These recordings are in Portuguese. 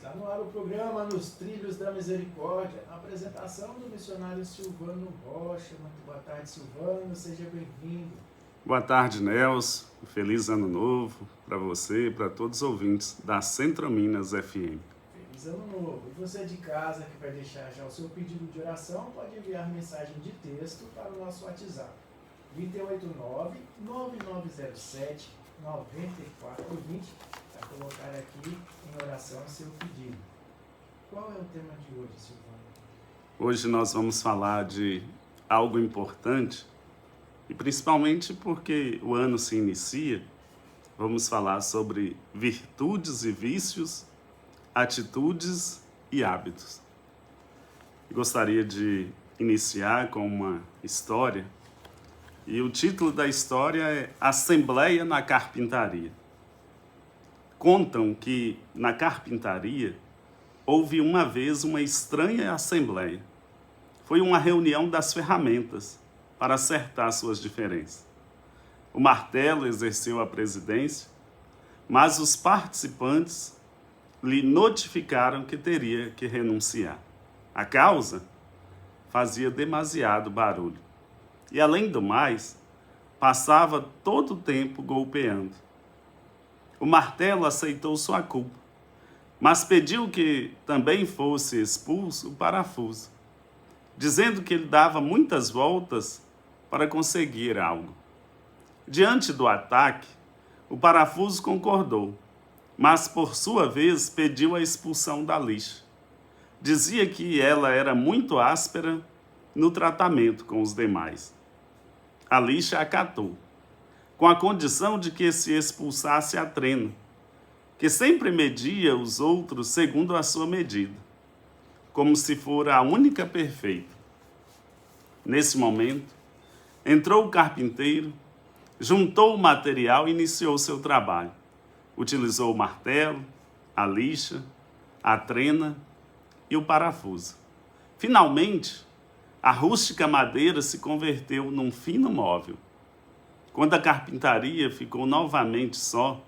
Está no ar o programa Nos Trilhos da Misericórdia, a apresentação do missionário Silvano Rocha. Muito boa tarde, Silvano, seja bem-vindo. Boa tarde, Nelson. Feliz Ano Novo para você e para todos os ouvintes da Centro Minas FM. Feliz Ano Novo. E você de casa que vai deixar já o seu pedido de oração, pode enviar mensagem de texto para o nosso WhatsApp. 289-9907-9420 para colocar aqui em oração o seu pedido. Qual é o tema de hoje, Silvano? Hoje nós vamos falar de algo importante e principalmente porque o ano se inicia, vamos falar sobre virtudes e vícios, atitudes e hábitos. Gostaria de iniciar com uma história e o título da história é Assembleia na Carpintaria. Contam que na carpintaria houve uma vez uma estranha assembleia. Foi uma reunião das ferramentas para acertar suas diferenças. O martelo exerceu a presidência, mas os participantes lhe notificaram que teria que renunciar. A causa fazia demasiado barulho. E, além do mais, passava todo o tempo golpeando. O martelo aceitou sua culpa, mas pediu que também fosse expulso o parafuso, dizendo que ele dava muitas voltas para conseguir algo. Diante do ataque, o parafuso concordou, mas, por sua vez, pediu a expulsão da lixa. Dizia que ela era muito áspera no tratamento com os demais. A lixa acatou, com a condição de que se expulsasse a trena, que sempre media os outros segundo a sua medida, como se fora a única perfeita. Nesse momento, entrou o carpinteiro, juntou o material e iniciou seu trabalho. Utilizou o martelo, a lixa, a trena e o parafuso. Finalmente, a rústica madeira se converteu num fino móvel. Quando a carpintaria ficou novamente só,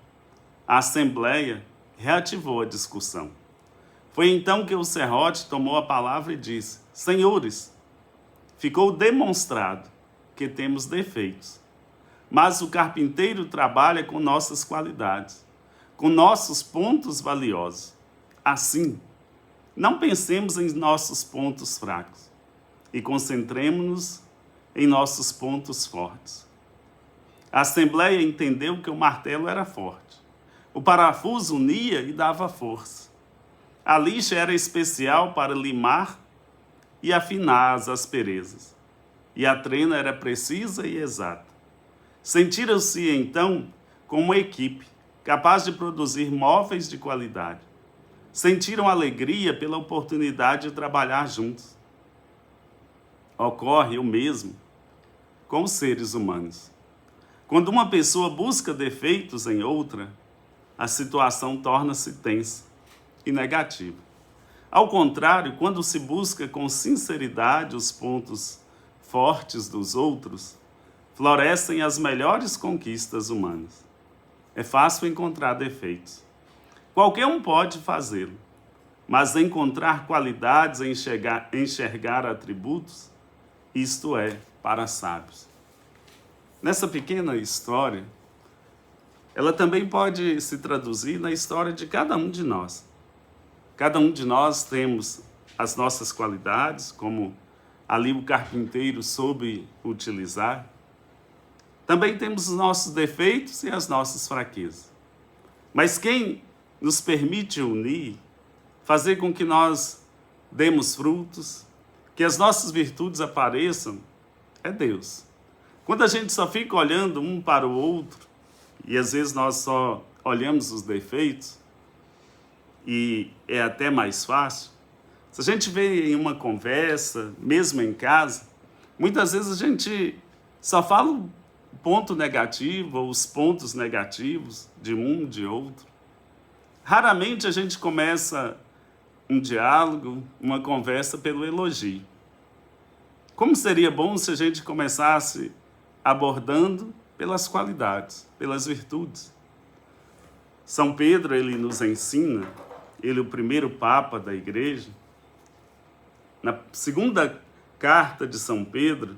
a assembleia reativou a discussão. Foi então que o serrote tomou a palavra e disse: Senhores, ficou demonstrado que temos defeitos, mas o carpinteiro trabalha com nossas qualidades, com nossos pontos valiosos. Assim, não pensemos em nossos pontos fracos e concentremos-nos em nossos pontos fortes. A assembleia entendeu que o martelo era forte. O parafuso unia e dava força. A lixa era especial para limar e afinar as asperezas. E a trena era precisa e exata. Sentiram-se, então, como uma equipe, capaz de produzir móveis de qualidade. Sentiram alegria pela oportunidade de trabalhar juntos. Ocorre o mesmo com os seres humanos. Quando uma pessoa busca defeitos em outra, a situação torna-se tensa e negativa. Ao contrário, quando se busca com sinceridade os pontos fortes dos outros, florescem as melhores conquistas humanas. É fácil encontrar defeitos. Qualquer um pode fazê-lo, mas encontrar qualidades e enxergar atributos, isto é, para sábios. Nessa pequena história, ela também pode se traduzir na história de cada um de nós. Cada um de nós temos as nossas qualidades, como ali o carpinteiro soube utilizar. Também temos os nossos defeitos e as nossas fraquezas. Mas quem nos permite unir, fazer com que nós demos frutos, que as nossas virtudes apareçam, é Deus. Quando a gente só fica olhando um para o outro, e às vezes nós só olhamos os defeitos, e é até mais fácil, se a gente vê em uma conversa, mesmo em casa, muitas vezes a gente só fala o ponto negativo ou os pontos negativos de um, de outro. Raramente a gente começa um diálogo, uma conversa pelo elogio. Como seria bom se a gente começasse abordando pelas qualidades, pelas virtudes. São Pedro, ele nos ensina ele o primeiro Papa da Igreja, na segunda carta de São Pedro,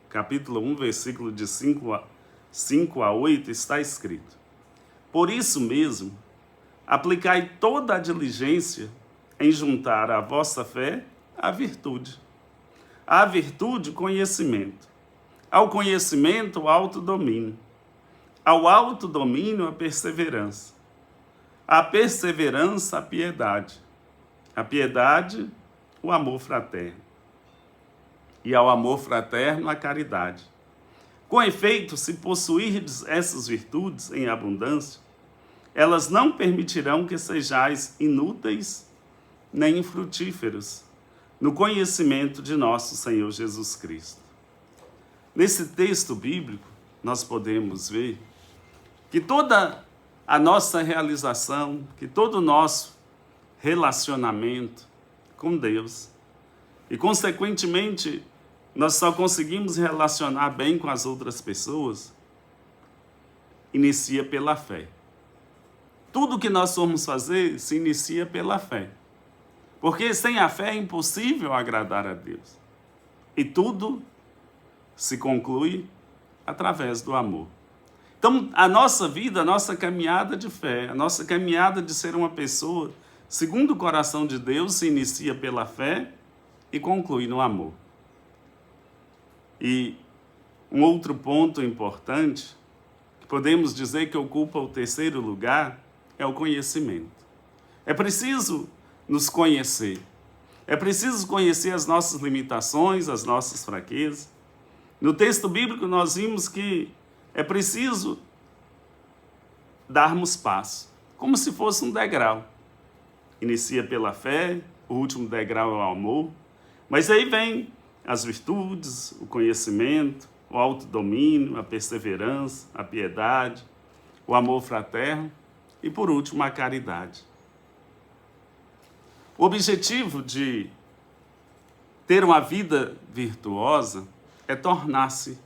capítulo 1, versículo de 5 a 8, está escrito: por isso mesmo, aplicai toda a diligência em juntar à vossa fé a virtude. À virtude, conhecimento. Ao conhecimento, o autodomínio. Ao autodomínio, a perseverança. À perseverança, a piedade. A piedade, o amor fraterno. E ao amor fraterno, a caridade. Com efeito, se possuirdes essas virtudes em abundância, elas não permitirão que sejais inúteis nem infrutíferos no conhecimento de nosso Senhor Jesus Cristo. Nesse texto bíblico, nós podemos ver que toda a nossa realização, que todo o nosso relacionamento com Deus, e consequentemente, nós só conseguimos relacionar bem com as outras pessoas, inicia pela fé. Tudo que nós formos fazer se inicia pela fé. Porque sem a fé é impossível agradar a Deus. E tudo se conclui através do amor. Então, a nossa vida, a nossa caminhada de fé, a nossa caminhada de ser uma pessoa segundo o coração de Deus, se inicia pela fé e conclui no amor. E um outro ponto importante, que podemos dizer que ocupa o terceiro lugar, é o conhecimento. É preciso nos conhecer. É preciso conhecer as nossas limitações, as nossas fraquezas. No texto bíblico nós vimos que é preciso darmos passo, como se fosse um degrau. Inicia pela fé, o último degrau é o amor, mas aí vem as virtudes, o conhecimento, o autodomínio, a perseverança, a piedade, o amor fraterno e, por último, a caridade. O objetivo de ter uma vida virtuosa é tornar-se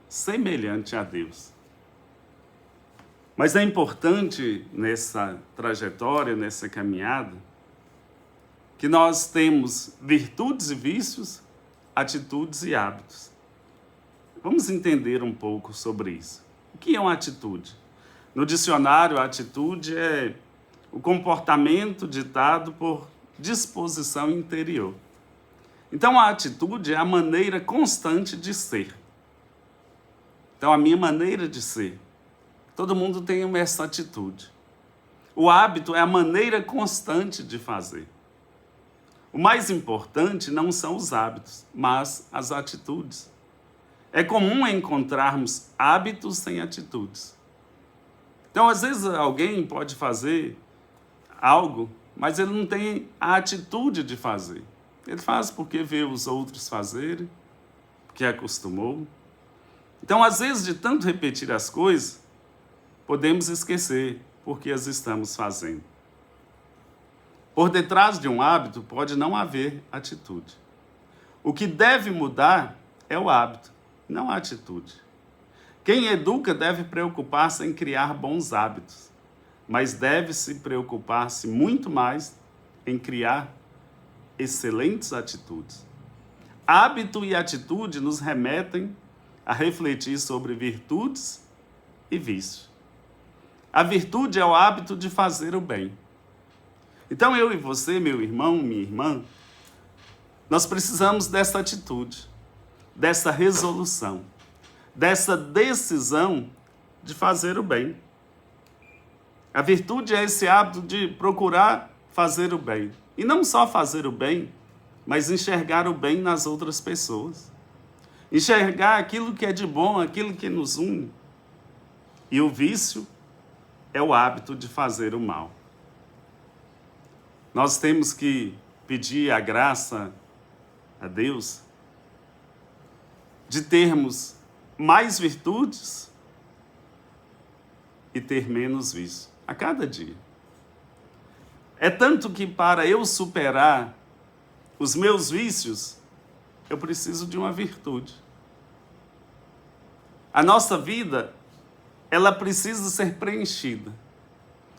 semelhante a Deus. Mas é importante nessa trajetória, nessa caminhada, que nós temos virtudes e vícios, atitudes e hábitos. Vamos entender um pouco sobre isso. O que é uma atitude? No dicionário, a atitude é o comportamento ditado por disposição interior. Então, a atitude é a maneira constante de ser. Então, a minha maneira de ser. Todo mundo tem essa atitude. O hábito é a maneira constante de fazer. O mais importante não são os hábitos, mas as atitudes. É comum encontrarmos hábitos sem atitudes. Então, às vezes, alguém pode fazer algo, mas ele não tem a atitude de fazer. Ele faz porque vê os outros fazerem, porque acostumou. Então, às vezes, de tanto repetir as coisas, podemos esquecer porque as estamos fazendo. Por detrás de um hábito pode não haver atitude. O que deve mudar é o hábito, não a atitude. Quem educa deve preocupar-se em criar bons hábitos, mas deve-se preocupar-se muito mais em criar excelentes atitudes. Hábito e atitude nos remetem a refletir sobre virtudes e vícios. A virtude é o hábito de fazer o bem. Então eu e você, meu irmão, minha irmã, nós precisamos dessa atitude, dessa resolução, dessa decisão de fazer o bem. A virtude é esse hábito de procurar fazer o bem. E não só fazer o bem, mas enxergar o bem nas outras pessoas. Enxergar aquilo que é de bom, aquilo que nos une. E o vício é o hábito de fazer o mal. Nós temos que pedir a graça a Deus de termos mais virtudes e ter menos vício a cada dia. É tanto que para eu superar os meus vícios, eu preciso de uma virtude. A nossa vida, ela precisa ser preenchida.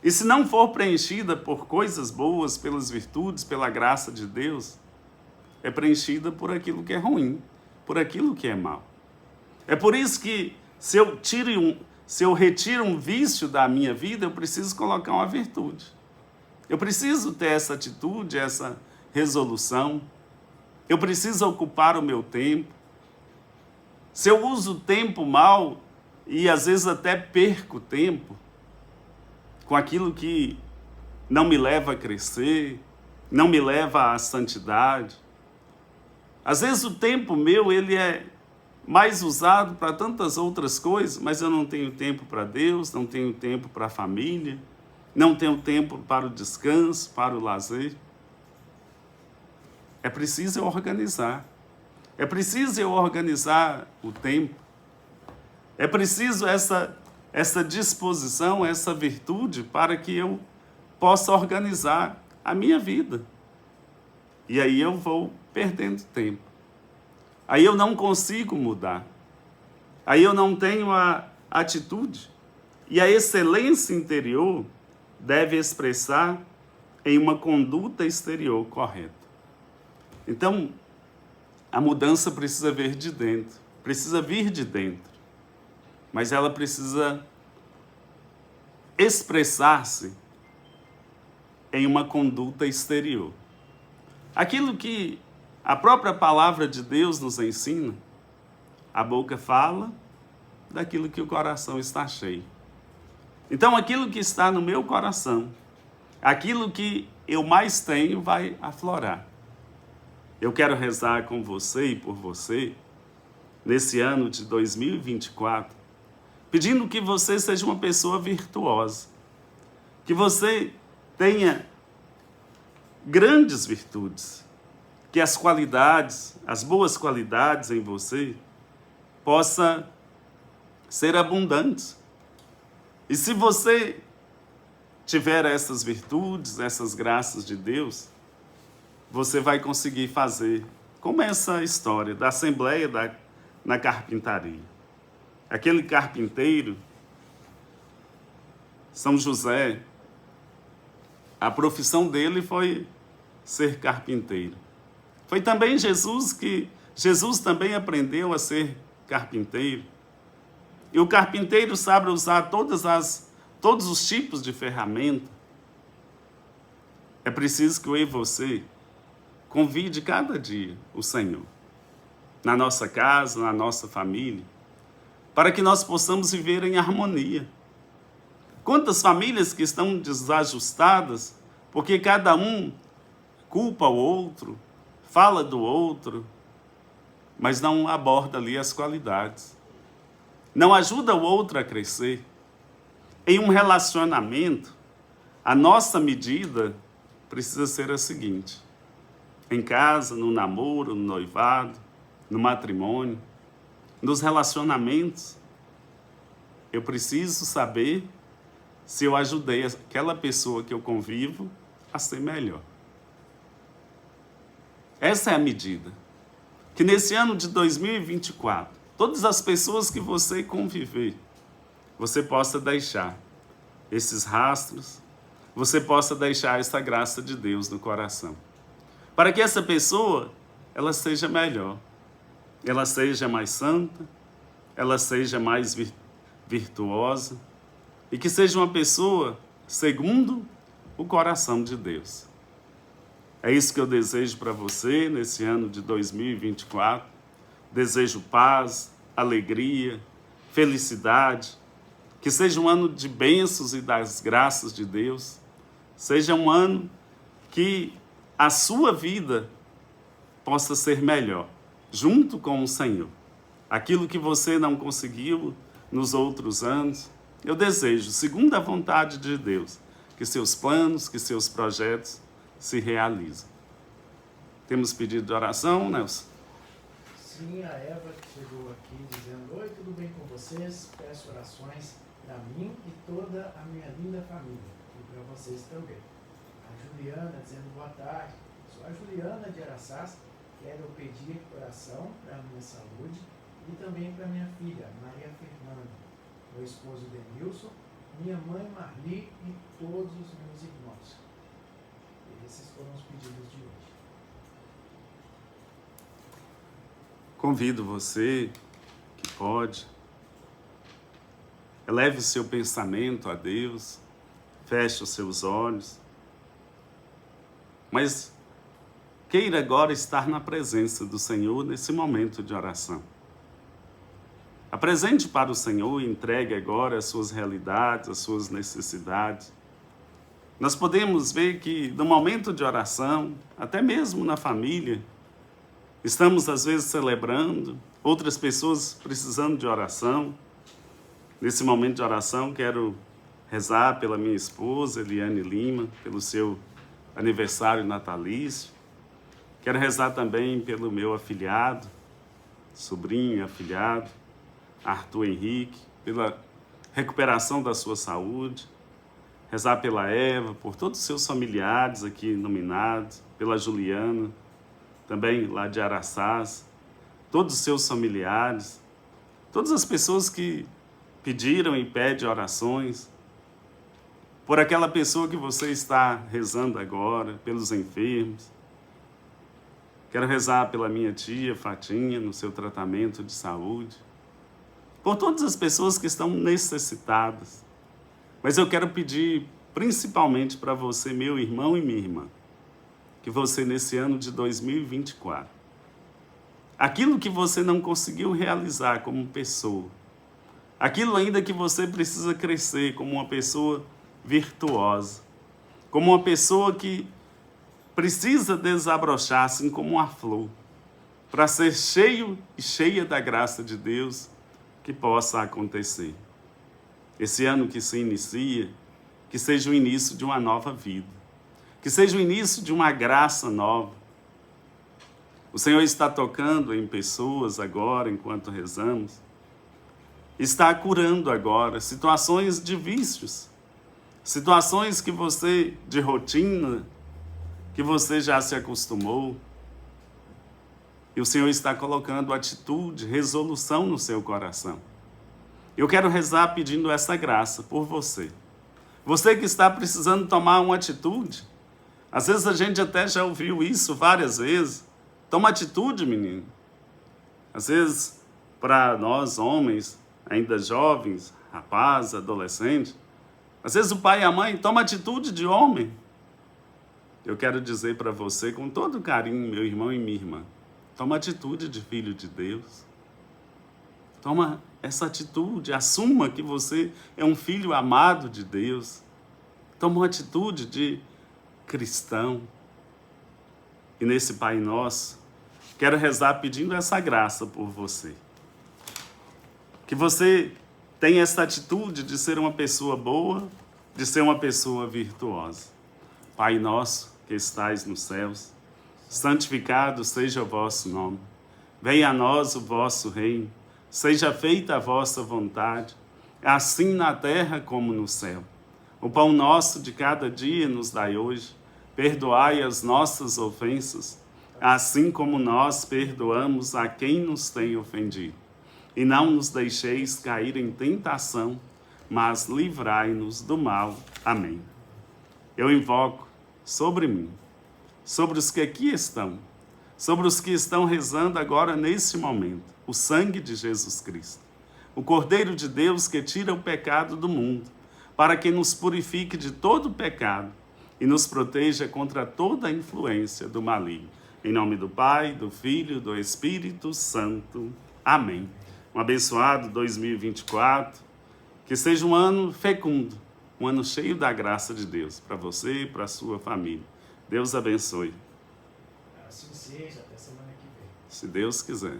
E se não for preenchida por coisas boas, pelas virtudes, pela graça de Deus, é preenchida por aquilo que é ruim, por aquilo que é mal. É por isso que se eu retiro um vício da minha vida, eu preciso colocar uma virtude. Eu preciso ter essa atitude, essa resolução. Eu preciso ocupar o meu tempo. Se eu uso o tempo mal e às vezes até perco tempo com aquilo que não me leva a crescer, não me leva à santidade. Às vezes o tempo meu ele é mais usado para tantas outras coisas, mas eu não tenho tempo para Deus, não tenho tempo para a família, não tenho tempo para o descanso, para o lazer. É preciso eu organizar. É preciso eu organizar o tempo. É preciso essa disposição, essa virtude para que eu possa organizar a minha vida. E aí eu vou perdendo tempo. Aí eu não consigo mudar. Aí eu não tenho a atitude. E a excelência interior deve expressar em uma conduta exterior correta. Então, a mudança precisa vir de dentro. Precisa vir de dentro. Mas ela precisa expressar-se em uma conduta exterior. Aquilo que a própria palavra de Deus nos ensina, a boca fala daquilo que o coração está cheio. Então, aquilo que está no meu coração, aquilo que eu mais tenho, vai aflorar. Eu quero rezar com você e por você, nesse ano de 2024, pedindo que você seja uma pessoa virtuosa, que você tenha grandes virtudes, que as qualidades, as boas qualidades em você possam ser abundantes. E se você tiver essas virtudes, essas graças de Deus, você vai conseguir fazer, como essa história da Assembleia na carpintaria. Aquele carpinteiro, São José, a profissão dele foi ser carpinteiro. Foi também Jesus também aprendeu a ser carpinteiro. E o carpinteiro sabe usar todos os tipos de ferramenta. É preciso que eu e você convide cada dia o Senhor, na nossa casa, na nossa família, para que nós possamos viver em harmonia. Quantas famílias que estão desajustadas, porque cada um culpa o outro, fala do outro, mas não aborda ali as qualidades. Não ajuda o outro a crescer. Em um relacionamento, a nossa medida precisa ser a seguinte: em casa, no namoro, no noivado, no matrimônio, nos relacionamentos, eu preciso saber se eu ajudei aquela pessoa que eu convivo a ser melhor. Essa é a medida. Que nesse ano de 2024, todas as pessoas que você conviver, você possa deixar esses rastros, você possa deixar essa graça de Deus no coração. Para que essa pessoa, ela seja melhor, ela seja mais santa, ela seja mais virtuosa e que seja uma pessoa segundo o coração de Deus. É isso que eu desejo para você nesse ano de 2024. Desejo paz, alegria, felicidade, que seja um ano de bênçãos e das graças de Deus, seja um ano que a sua vida possa ser melhor, junto com o Senhor. Aquilo que você não conseguiu nos outros anos, eu desejo, segundo a vontade de Deus, que seus planos, que seus projetos se realizem. Temos pedido de oração, Nelson? Sim, a Eva que chegou aqui dizendo: oi, tudo bem com vocês? Peço orações para mim e toda a minha linda família, e para vocês também. A Juliana dizendo: boa tarde, sou a Juliana de Araçás, quero pedir oração para a minha saúde e também para minha filha, Maria Fernanda, meu esposo Denilson minha mãe Marli e todos os meus irmãos. Esses foram os pedidos de hoje. Convido você, que pode, eleve o seu pensamento a Deus, feche os seus olhos, mas queira agora estar na presença do Senhor nesse momento de oração. Apresente para o Senhor e entregue agora as suas realidades, as suas necessidades. Nós podemos ver que no momento de oração, até mesmo na família, estamos às vezes celebrando, outras pessoas precisando de oração. Nesse momento de oração, quero rezar pela minha esposa, Eliane Lima, pelo seu aniversário natalício. Quero rezar também pelo meu afilhado, sobrinho e afilhado, Arthur Henrique, pela recuperação da sua saúde. Rezar pela Eva, por todos os seus familiares aqui nominados, pela Juliana, também lá de Araçás, todos os seus familiares, todas as pessoas que pediram e pedem orações, por aquela pessoa que você está rezando agora, pelos enfermos. Quero rezar pela minha tia Fatinha, no seu tratamento de saúde, por todas as pessoas que estão necessitadas. Mas eu quero pedir principalmente para você, meu irmão e minha irmã, que você nesse ano de 2024, aquilo que você não conseguiu realizar como pessoa, aquilo ainda que você precisa crescer como uma pessoa virtuosa, como uma pessoa que precisa desabrochar assim como uma flor, para ser cheio e cheia da graça de Deus, que possa acontecer. Esse ano que se inicia, que seja o início de uma nova vida, que seja o início de uma graça nova. O Senhor está tocando em pessoas agora, enquanto rezamos, está curando agora situações de vícios, situações que você, de rotina, que você já se acostumou, e o Senhor está colocando atitude, resolução no seu coração. Eu quero rezar pedindo essa graça por você. Você que está precisando tomar uma atitude, às vezes a gente até já ouviu isso várias vezes. Toma atitude, menino. Às vezes, para nós homens, ainda jovens, rapazes, adolescentes, às vezes o pai e a mãe tomam atitude de homem. Eu quero dizer para você, com todo carinho, meu irmão e minha irmã, toma atitude de filho de Deus. Toma essa atitude, assuma que você é um filho amado de Deus. Toma uma atitude de cristão. E nesse Pai Nosso, quero rezar pedindo essa graça por você. Que você tenha essa atitude de ser uma pessoa boa, de ser uma pessoa virtuosa. Pai Nosso, que estais nos céus, santificado seja o vosso nome. Venha a nós o vosso reino. Seja feita a vossa vontade, assim na terra como no céu. O pão nosso de cada dia nos dai hoje. Perdoai as nossas ofensas, assim como nós perdoamos a quem nos tem ofendido. E não nos deixeis cair em tentação, mas livrai-nos do mal. Amém. Eu invoco sobre mim, sobre os que aqui estão, sobre os que estão rezando agora nesse momento, o sangue de Jesus Cristo, o Cordeiro de Deus que tira o pecado do mundo, para que nos purifique de todo pecado e nos proteja contra toda a influência do maligno. Em nome do Pai, do Filho e do Espírito Santo. Amém. Um abençoado 2024, que seja um ano fecundo, um ano cheio da graça de Deus, para você e para a sua família. Deus abençoe. Assim seja, até semana que vem. Se Deus quiser.